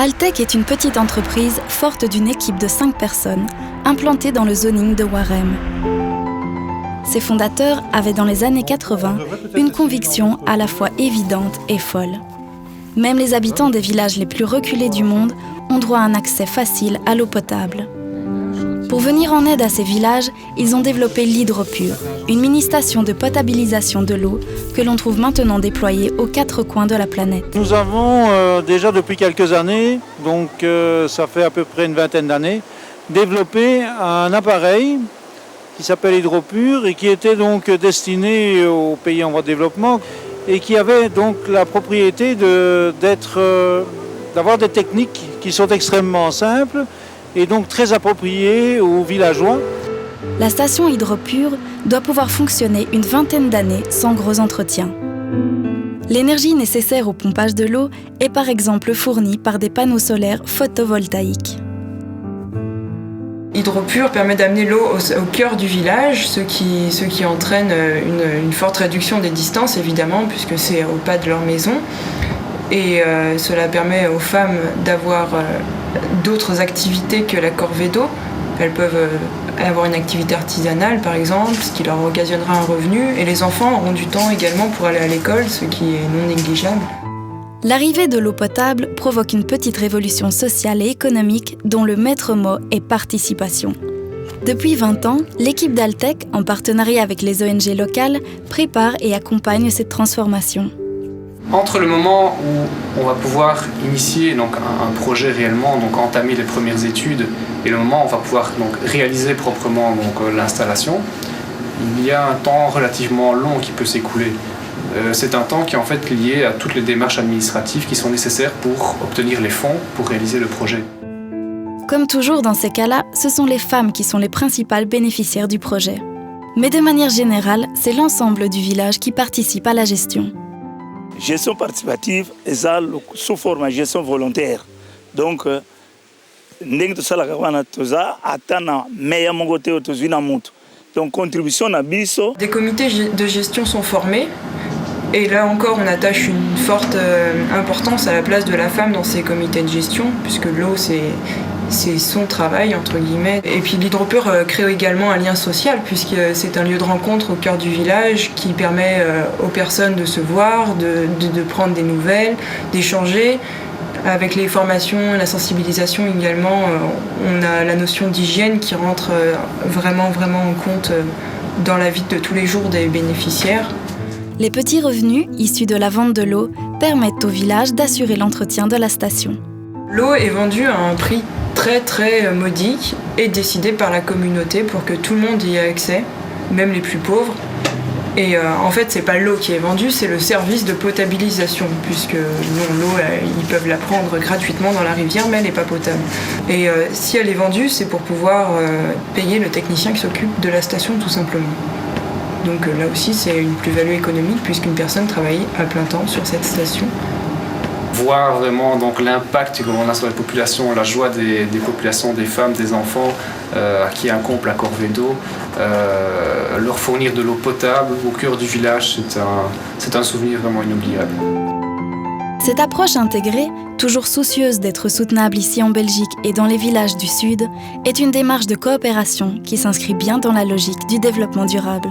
Altec est une petite entreprise forte d'une équipe de 5 personnes, implantée dans le zoning de Warem. Ses fondateurs avaient dans les années 80 une conviction à la fois évidente et folle. Même les habitants des villages les plus reculés du monde ont droit à un accès facile à l'eau potable. Pour venir en aide à ces villages, ils ont développé l'Hydropur, une mini-station de potabilisation de l'eau que l'on trouve maintenant déployée aux 4 coins de la planète. Nous avons déjà depuis quelques années, donc ça fait à peu près une vingtaine d'années, développé un appareil qui s'appelle Hydropur et qui était donc destiné aux pays en voie de développement et qui avait donc la propriété d'avoir des techniques qui sont extrêmement simples et donc très appropriées aux villageois. La station Hydropur doit pouvoir fonctionner une vingtaine d'années sans gros entretien. L'énergie nécessaire au pompage de l'eau est par exemple fournie par des panneaux solaires photovoltaïques. Hydropur permet d'amener l'eau au cœur du village, ce qui entraîne une forte réduction des distances évidemment, puisque c'est au pas de leur maison. Et cela permet aux femmes d'avoir d'autres activités que la corvée d'eau. Elles peuvent avoir une activité artisanale par exemple, ce qui leur occasionnera un revenu. Et les enfants auront du temps également pour aller à l'école, ce qui est non négligeable. L'arrivée de l'eau potable provoque une petite révolution sociale et économique dont le maître mot est participation. Depuis 20 ans, l'équipe d'Altec, en partenariat avec les ONG locales, prépare et accompagne cette transformation. Entre le moment où on va pouvoir initier donc, un projet réellement, donc entamer les premières études, et le moment où on va pouvoir donc, réaliser proprement donc, l'installation, il y a un temps relativement long qui peut s'écouler. C'est un temps qui est en fait lié à toutes les démarches administratives qui sont nécessaires pour obtenir les fonds pour réaliser le projet. Comme toujours dans ces cas-là, ce sont les femmes qui sont les principales bénéficiaires du projet. Mais de manière générale, c'est l'ensemble du village qui participe à la gestion. Gestion participative est sous forme de gestion volontaire. Donc, donc contribution à biso. Des comités de gestion sont formés. Et là encore, on attache une forte importance à la place de la femme dans ces comités de gestion, puisque l'eau, c'est son travail, entre guillemets. Et puis l'Hydropur crée également un lien social, puisque c'est un lieu de rencontre au cœur du village qui permet aux personnes de se voir, de prendre des nouvelles, d'échanger. Avec les formations et la sensibilisation également, on a la notion d'hygiène qui rentre vraiment en compte dans la vie de tous les jours des bénéficiaires. Les petits revenus issus de la vente de l'eau permettent au village d'assurer l'entretien de la station. L'eau est vendue à un prix très modique et décidé par la communauté pour que tout le monde y ait accès, même les plus pauvres. Et en fait, c'est pas l'eau qui est vendue, c'est le service de potabilisation, puisque l'eau, ils peuvent la prendre gratuitement dans la rivière, mais elle n'est pas potable. Et si elle est vendue, c'est pour pouvoir payer le technicien qui s'occupe de la station, tout simplement. Donc là aussi, c'est une plus-value économique, puisqu'une personne travaille à plein temps sur cette station. Voir vraiment donc, l'impact qu'on a sur la population, la joie des populations, des femmes, des enfants à qui incombe la corvée d'eau, leur fournir de l'eau potable au cœur du village, c'est un souvenir vraiment inoubliable. Cette approche intégrée, toujours soucieuse d'être soutenable ici en Belgique et dans les villages du Sud, est une démarche de coopération qui s'inscrit bien dans la logique du développement durable.